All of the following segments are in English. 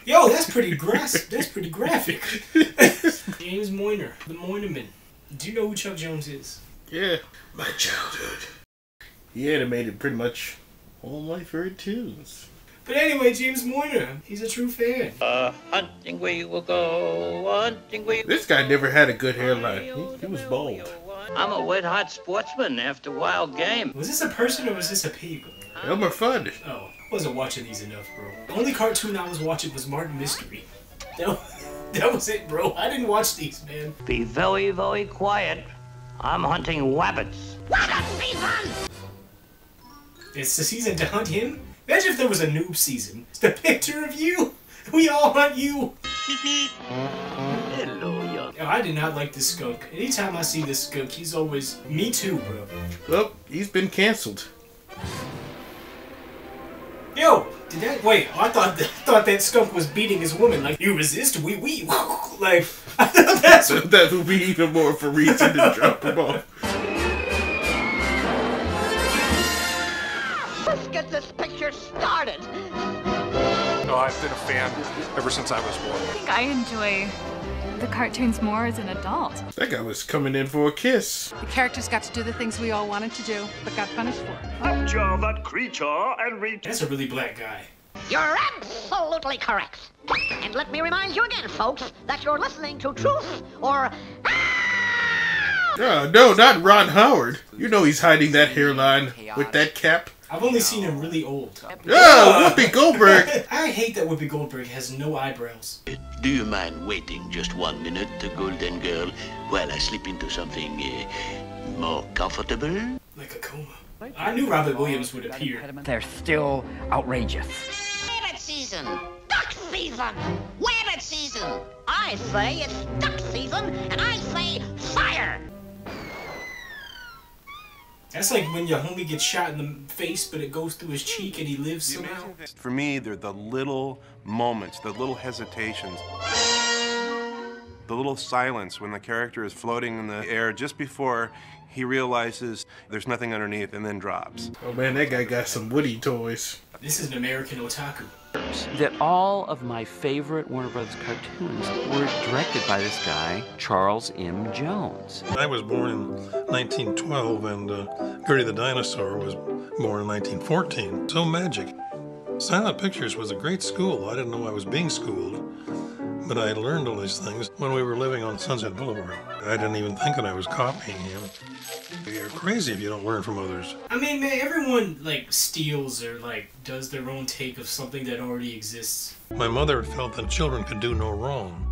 Yo, that's pretty graphic. James Moyner, the Moynerman. Do you know who Chuck Jones is? Yeah, my childhood. He animated pretty much all my favorite tunes. But anyway, James Moyner, he's a true fan. Hunting we will go, hunting we... This guy never had a good hairline. He was bald. I'm a wet-hot sportsman after wild game. Was this a person or was this a pig? Elmer Fudd. Oh, I wasn't watching these enough, bro. The only cartoon I was watching was Martin Mystery. That was it, bro. I didn't watch these, man. Be very, very quiet. I'm hunting wabbits. Wabbit season! It's the season to hunt him? Imagine if there was a noob season. It's the picture of you. We all hunt you. Hello, young. Yo, I did not like this skunk. Anytime I see this skunk, he's always... Me too, bro. Well, he's been canceled. Yo, did that... Wait, I thought that skunk was beating his woman. Like, you resist, we. Like, I thought that's... That would be even more of a reason to drop him off. Let's get this picture started. No, I've been a fan ever since I was born. I think I enjoy the cartoons more as an adult. That guy was coming in for a kiss. The characters got to do the things we all wanted to do, but got punished for it. Capture that creature and read. That's a really black guy. You're absolutely correct. And let me remind you again, folks, that you're listening to Truth or... No, not Ron Howard. You know he's hiding that hairline with that cap. I've only seen him really old. Oh, Whoopi Goldberg! I hate that Whoopi Goldberg has no eyebrows. Do you mind waiting just 1 minute, Golden Girl, while I slip into something more comfortable? Like a coma. I knew Robert Williams would appear. They're still outrageous. Wabbit season! Duck season! Wabbit season! I say it's duck season, and I say fire! That's like when your homie gets shot in the face, but it goes through his cheek and he lives somehow. For me, they're the little moments, the little hesitations. The little silence when the character is floating in the air just before he realizes there's nothing underneath and then drops. Oh man, that guy got some Woody toys. This is an American otaku. That all of my favorite Warner Brothers cartoons were directed by this guy, Charles M. Jones. I was born in 1912, and Gertie the Dinosaur was born in 1914. So magic. Silent Pictures was a great school. I didn't know I was being schooled, but I learned all these things when we were living on Sunset Boulevard. I didn't even think that I was copying him. You're crazy if you don't learn from others. I mean, man, everyone, like, steals or, like, does their own take of something that already exists. My mother felt that children could do no wrong.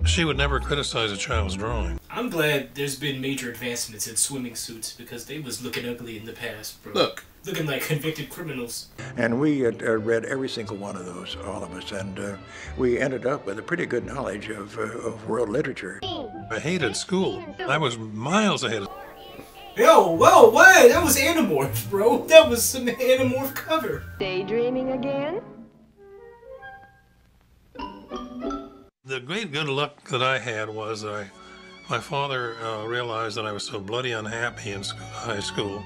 She would never criticize a child's drawing. I'm glad there's been major advancements in swimming suits because they was looking ugly in the past, bro. Look. Looking like convicted criminals. And we had read every single one of those, all of us, and we ended up with a pretty good knowledge of world literature. I hated school. I was miles ahead of... Yo, whoa, what? That was Animorph, bro. That was some Animorph cover. Daydreaming again? The great good luck that I had was my father realized that I was so bloody unhappy in high school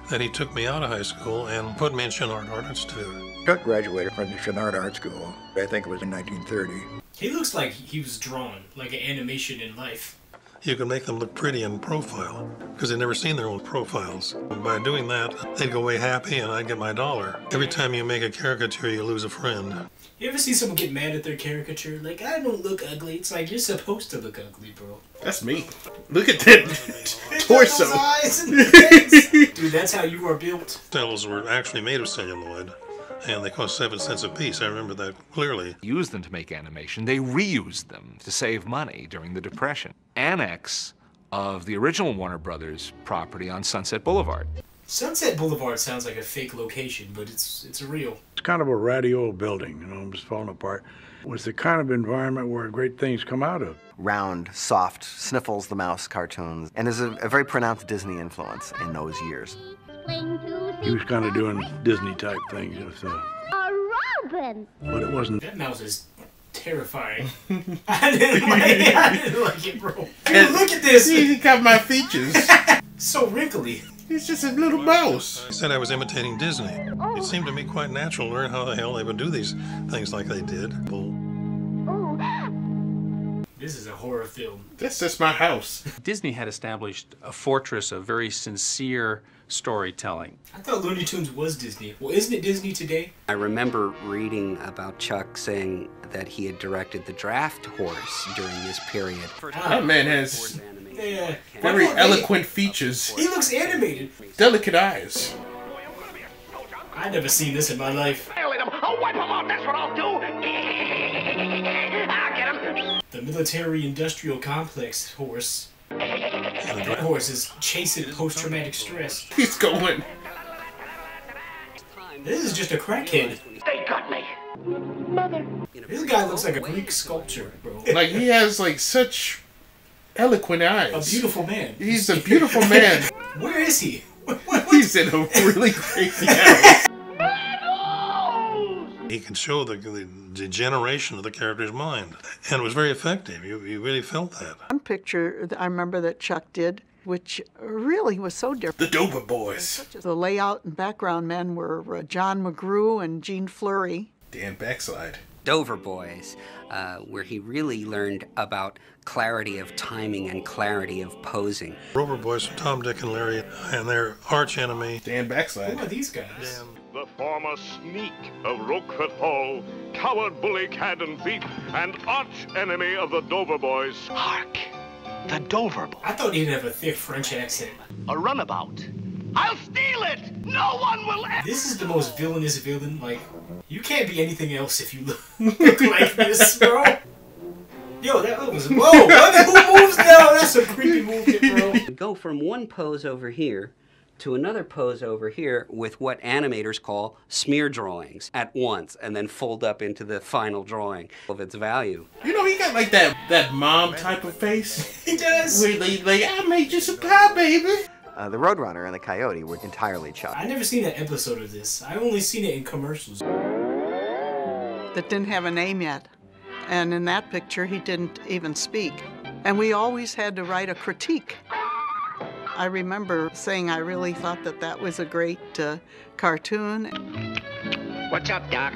that he took me out of high school and put me in Chenard Art Institute. Chuck graduated from the Chenard Art School, I think it was in 1930. He looks like he was drawn, like an animation in life. You could make them look pretty in profile, because they'd never seen their own profiles. And by doing that, they'd go away happy and I'd get my $1. Every time you make a caricature, you lose a friend. You ever see someone get mad at their caricature? Like, I don't look ugly. It's like, you're supposed to look ugly, bro. That's me. Look at that torso. Those eyes and legs. Dude, that's how you are built. Cells were actually made of celluloid, and they cost 7 cents a piece. I remember that clearly. Used them to make animation. They reused them to save money during the Depression. Annex of the original Warner Brothers property on Sunset Boulevard. Sunset Boulevard sounds like a fake location, but it's real. It's kind of a ratty old building, you know, just falling apart. It was the kind of environment where great things come out of. Round, soft, Sniffles the Mouse cartoons, and there's a very pronounced Disney influence in those years. He was kind of doing Disney-type things. Robin! But it wasn't. That mouse is terrifying. I didn't like it, bro. Dude, look at this. He got my features. So wrinkly. He's just a little mouse. I said I was imitating Disney. It seemed to me quite natural to learn how the hell they would do these things like they did. This is a horror film. That's just my house. Disney had established a fortress of very sincere storytelling. I thought Looney Tunes was Disney. Well, isn't it Disney today? I remember reading about Chuck saying that he had directed the draft horse during this period. That man has very eloquent features. He looks animated. Delicate eyes. I've never seen this in my life. I'll wipe him out, that's what I'll do. I'll get him. The military-industrial complex horse. That horse is chasing post-traumatic stress. He's going. This is just a crackhead. They got me. Mother. This guy looks like a Greek sculpture, bro. Like, he has, like, such eloquent eyes. A beautiful man. He's a beautiful man. Where is he? He's in a really crazy house. He could show the degeneration of the character's mind, and it was very effective. You really felt that. One picture I remember that Chuck did, which really was so different. The Dover Boys. The layout and background men were John McGrew and Gene Fleury. Dan Backslide. Dover Boys, where he really learned about clarity of timing and clarity of posing. Rover Boys, Tom, Dick, and Larry, and their arch enemy, Dan Backslide. Who are these guys? The former sneak of Roquefort Hall, coward bully Cad and Thief, and arch enemy of the Dover Boys. Hark, the Dover Boys. I thought he'd have a thick French accent. A runabout. I'll steal it! No one will ever... This is the most villainous villain. Like, you can't be anything else if you look like this, bro. Yo, that was... Whoa, who moves now? That's a creepy movement, bro. Go from one pose over here to another pose over here with what animators call smear drawings at once, and then fold up into the final drawing of its value. You know, he got like that mom type of face. He does. Where they like, I made you some pie, baby. The Roadrunner and the Coyote were entirely Chuck. I never seen an episode of this. I only seen it in commercials. That didn't have a name yet. And in that picture, he didn't even speak. And we always had to write a critique. I remember saying I really thought that that was a great cartoon. What's up, Doc?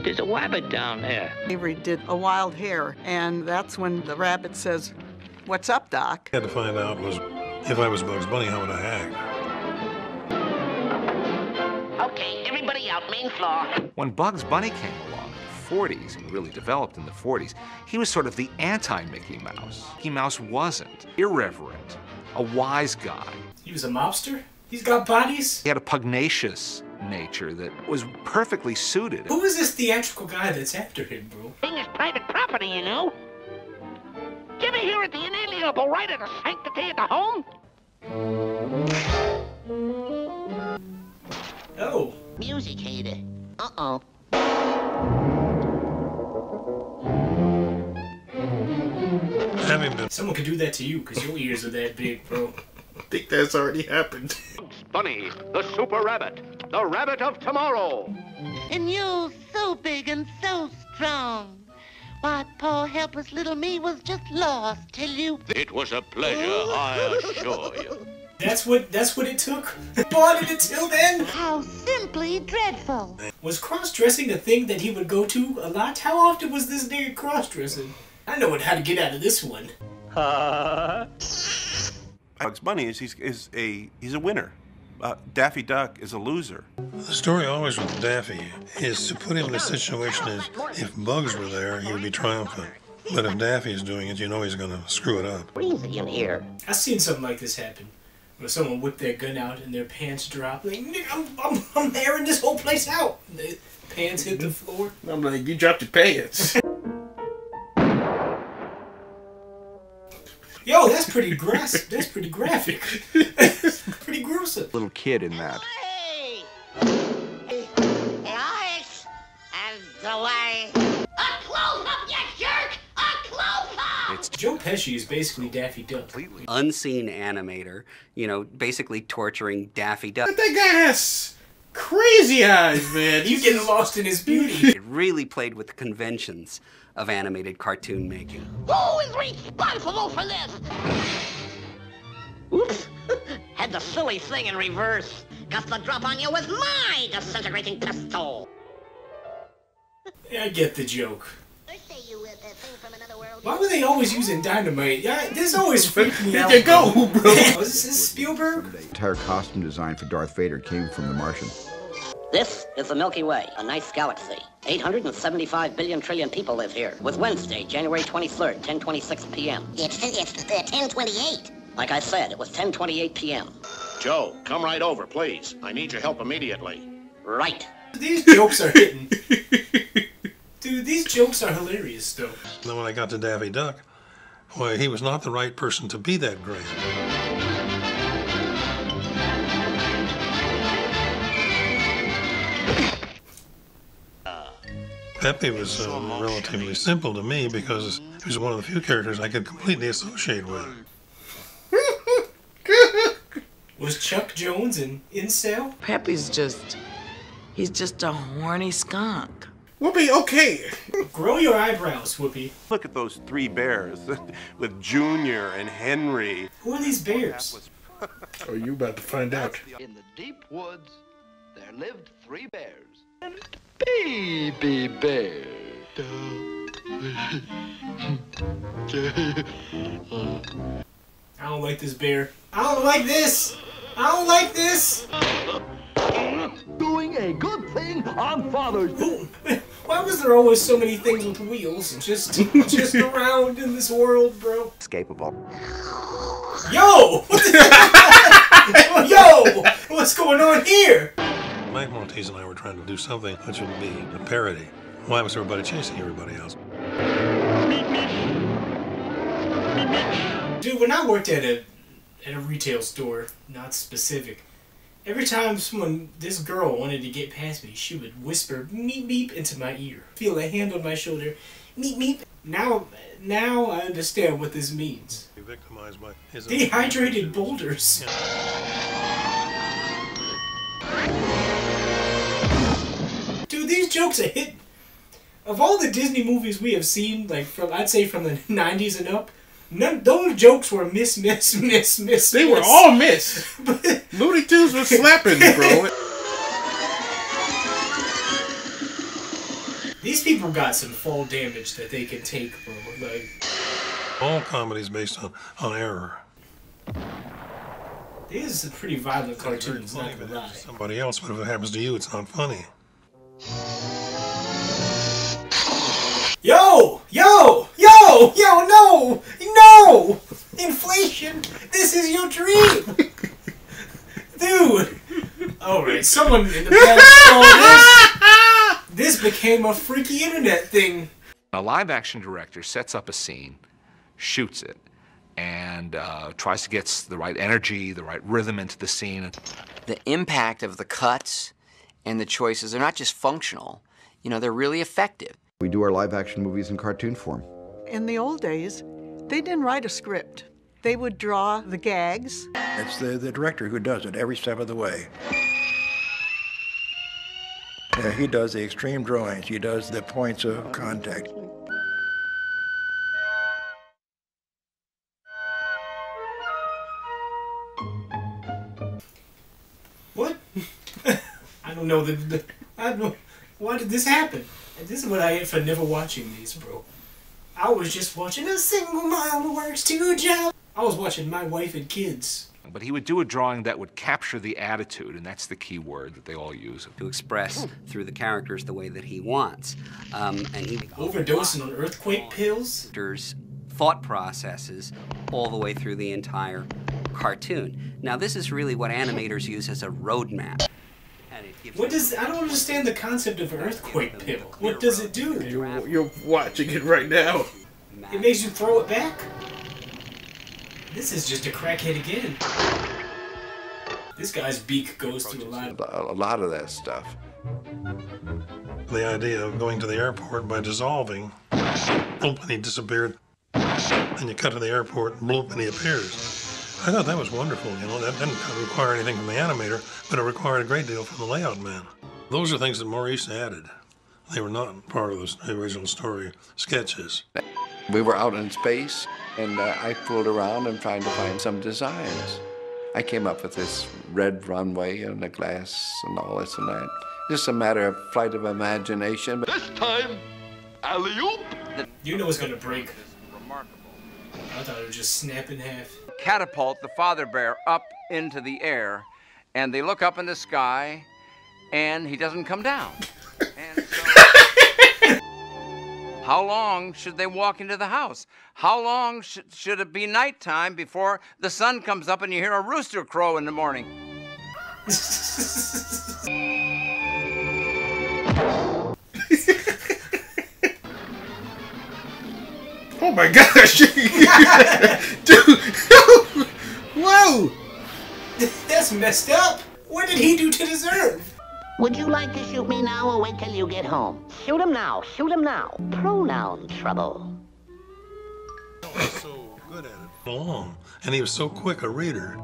There's a rabbit down there. Avery did a wild hare, and that's when the rabbit says, "What's up, Doc?" I had to find out was if I was Bugs Bunny, how would I act? Okay, everybody out, main floor. When Bugs Bunny came along in the 40s, and really developed in the 40s, he was sort of the anti-Mickey Mouse. Mickey Mouse wasn't irreverent, a wise guy. He was a mobster? He's got bodies? He had a pugnacious nature that was perfectly suited. Who is this theatrical guy that's after him, bro? Thing is private property, you know. Did you ever hear of the inalienable right of the sanctity of the home? Oh. Music hater. Uh-oh. Someone could do that to you, because your ears are that big, bro. I think that's already happened. Bunny, the super rabbit, the rabbit of tomorrow. And you're so big and so strong. Why, poor helpless little me was just lost till you... It was a pleasure, I assure you. That's what it took? Wanted it till then? How simply dreadful. Was cross-dressing a thing that he would go to a lot? How often was this nigga cross-dressing? I know how to get out of this one. Bugs Bunny he's a winner. Daffy Duck is a loser. The story always with Daffy is to put him in a situation as if Bugs were there, he would be triumphant. But if Daffy is doing it, you know he's going to screw it up. Breezy in here. I've seen something like this happen. Where someone whipped their gun out and their pants drop. Like, nigga, I'm airing this whole place out. And the pants hit the floor. I'm like, you dropped your pants. Yo, that's pretty that's pretty graphic. Pretty gruesome. Little kid in that. Hey, Alex, and the way. A close-up, you jerk! A close-up! Joe Pesci is basically Daffy Duck. Unseen animator, you know, basically torturing Daffy Duck. But that guy has crazy eyes, man. He's getting lost in his beauty. It really played with the conventions of animated cartoon making. Who is responsible for this? Oops! Had the silly thing in reverse. Got the drop on you with my disintegrating pistol. Yeah, I get the joke. Why were they always using dynamite? Yeah, this always freaked me out. There you go, bro. Was this Spielberg? The entire costume design for Darth Vader came from The Martian. This is the Milky Way, a nice galaxy. 875 billion trillion people live here. With Wednesday, January 23rd, 10:26 p.m. It's 10:28. Like I said, it was 10:28 p.m. Joe, come right over, please. I need your help immediately. Right. These jokes are hitting. Dude, these jokes are hilarious, though. Then when I got to Daffy Duck, why, he was not the right person to be that great. Pepe was relatively simple to me because he was one of the few characters I could completely associate with. Was Chuck Jones an incel? Pepe's he's just a horny skunk. Whoopi, okay. Grow your eyebrows, Whoopi. Look at those three bears with Junior and Henry. Who are these bears? Oh, you about to find out. In the deep woods, there lived 3 bears. And baby bear. I don't like this bear. I don't like this. I don't like this. Doing a good thing on Father's Day. Why was there always so many things with wheels just around in this world, bro? Escapable. Yo! Yo! What's going on here? Mike Maltese and I were trying to do something which would be a parody. Why was everybody chasing everybody else? Dude, when I worked at a retail store, not specific, every time this girl wanted to get past me, she would whisper meep meep into my ear. Feel a hand on my shoulder, meep meep. Now I understand what this means. Victimized by his dehydrated boulders. Dude, these jokes are hit. Of all the Disney movies we have seen, like I'd say from the 90s and up, those jokes were miss. They were all miss. Looney Tunes was slapping, bro. These people got some fall damage that they can take, bro. Like, all comedies based on error. These are pretty violent cartoons, not gonna lie. Somebody else, but if it happens to you, it's not funny. Yo! No! Inflation! This is your dream! Dude! Alright, someone in the past saw this. This became a freaky internet thing. A live-action director sets up a scene, shoots it, and tries to get the right energy, the right rhythm into the scene. The impact of the cuts and the choices are not just functional, they're really effective. We do our live-action movies in cartoon form. In the old days, they didn't write a script. They would draw the gags. It's the director who does it every step of the way. He does the extreme drawings. He does the points of contact. What? I don't know. I don't know. Why did this happen? And this is what I get for never watching these, bro. I was just watching A Single Mile Works 2 Job. I was watching My Wife and Kids. But he would do a drawing that would capture the attitude, and that's the key word that they all use. To express through the characters the way that he wants. And he overdosing on earthquake pills? Thought processes all the way through the entire cartoon. Now this is really what animators use as a roadmap. What does, I don't understand the concept of an earthquake pill. What does it do? You're watching it right now. It makes you throw it back? This is just a crackhead again. This guy's beak goes through a lot of that stuff. The idea of going to the airport by dissolving, bloop, and he disappeared. Then you cut to the airport, bloop, and he appears. I thought that was wonderful, that didn't require anything from the animator, but it required a great deal from the layout man. Those are things that Maurice added. They were not part of the original story sketches. We were out in space, and I fooled around and trying to find some designs. I came up with this red runway and the glass and all this and that. Just a matter of flight of imagination. This time, alley-oop! You know it's gonna break. I thought it would just snap in half. Catapult the father bear up into the air, and they look up in the sky, and he doesn't come down. And so, how long should they walk into the house? How long should it be nighttime before the sun comes up and you hear a rooster crow in the morning? Oh my gosh! Dude! Whoa! That's messed up! What did he do to deserve? Would you like to shoot me now or wait till you get home? Shoot him now, shoot him now. Pronoun trouble. He was so good at it. Long. And he was so quick a reader.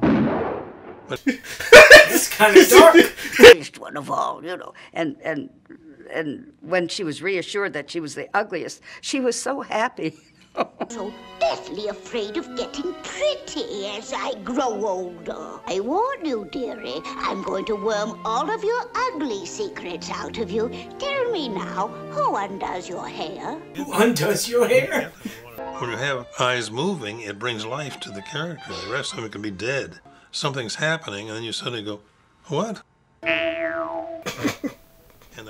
But it's kind of dark. Greatest one of all, you know. And when she was reassured that she was the ugliest, she was so happy. So deathly afraid of getting pretty as I grow older. I warn you, dearie, I'm going to worm all of your ugly secrets out of you. Tell me now, who undoes your hair? Who undoes your hair? when you have eyes moving, it brings life to the character. The rest of it can be dead. Something's happening, and then you suddenly go, what? And then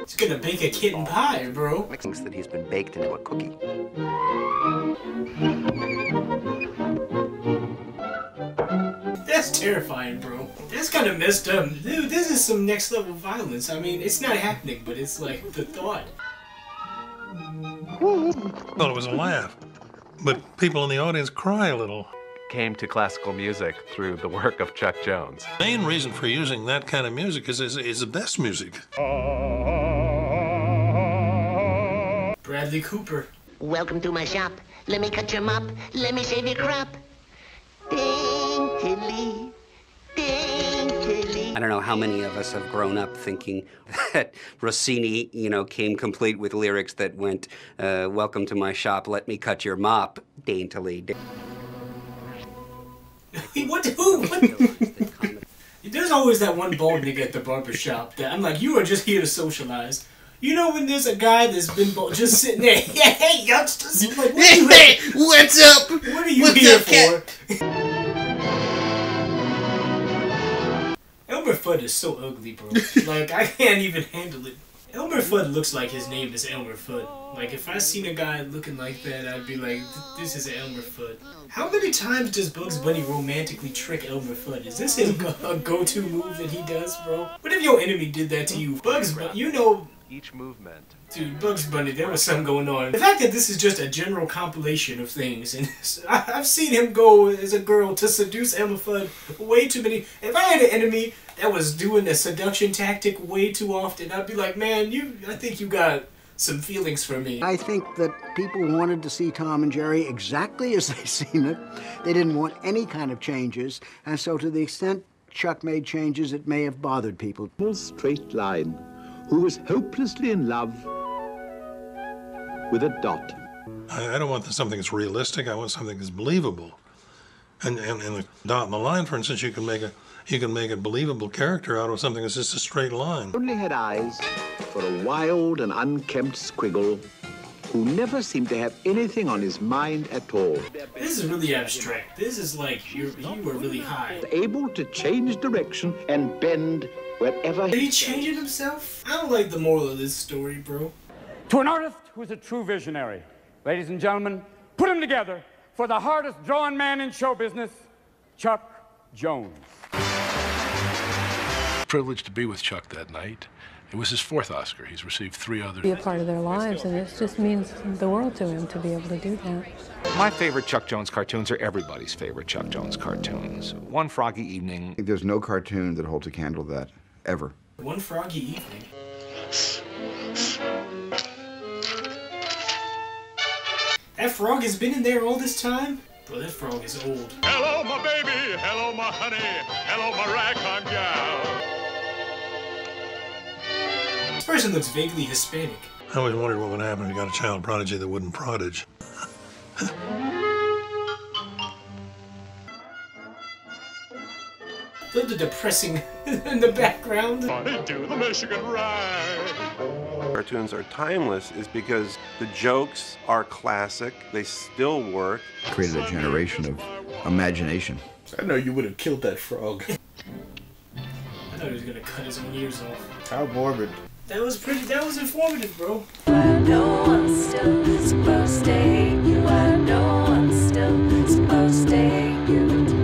It's gonna bake a kitten pie, bro. Thinks that he's been baked into a cookie. That's terrifying, bro. That's kind of messed up. Dude, this is some next level violence. I mean, it's not happening, but it's like the thought. thought it was a laugh, but people in the audience cry a little. Came to classical music through the work of Chuck Jones. The main reason for using that kind of music is the best music. Bradley Cooper. Welcome to my shop. Let me cut your mop. Let me shave your crop. Daintily, daintily. I don't know how many of us have grown up thinking that Rossini, came complete with lyrics that went, welcome to my shop, let me cut your mop daintily. What? There's always that one bald nigga at the barbershop that I'm like, you are just here to socialize. You know when there's a guy that's been just sitting there, yeah, hey youngsters, I'm like, hey, what's up? What are you here for? Elmer Fudd is so ugly, bro. Like, I can't even handle it. Elmer Fudd looks like his name is Elmer Fudd. Like, if I seen a guy looking like that, I'd be like, this is Elmer Fudd. How many times does Bugs Bunny romantically trick Elmer Fudd? Is this his go-to move that he does, bro? What if your enemy did that to you? Bugs Bunny, each movement. Dude, Bugs Bunny, there was something going on. The fact that this is just a general compilation of things, and I've seen him go as a girl to seduce Elmer Fudd way too many. If I had an enemy that was doing a seduction tactic way too often, I'd be like, man, I think you got some feelings for me. I think that people wanted to see Tom and Jerry exactly as they seen it. They didn't want any kind of changes, and so to the extent Chuck made changes, it may have bothered people. Straight line. Who was hopelessly in love with a dot. I don't want something that's realistic. I want something that's believable. And the dot and the line, for instance, you can make a believable character out of something that's just a straight line. Only had eyes for a wild and unkempt squiggle who never seemed to have anything on his mind at all. This is really abstract. This is like you were really high. Able to change direction and bend wherever Did he change it himself? I don't like the moral of this story, bro. To an artist who is a true visionary, ladies and gentlemen, put him together for the hardest drawing man in show business, Chuck Jones. Privileged to be with Chuck that night. It was his 4th Oscar. He's received 3 others. Be a part of their lives, and it just means the world to him to be able to do that. My favorite Chuck Jones cartoons are everybody's favorite Chuck Jones cartoons. One Froggy Evening. I think there's no cartoon that holds a candle to that, ever. One Froggy Evening. That frog has been in there all this time? Well, that frog is old. Hello, my baby. Hello, my honey. Hello, my ragtime gal. This person looks vaguely Hispanic. I always wondered what would happen if you got a child prodigy that wouldn't prodige. Look at the depressing in the background. I do the Michigan ride. Cartoons are timeless is because the jokes are classic. They still work. Created a generation of imagination. I know you would have killed that frog. I thought he was gonna cut his own ears off. How morbid. That was informative, bro. I know I'm still supposed to hate you. I know I'm still supposed to hate you.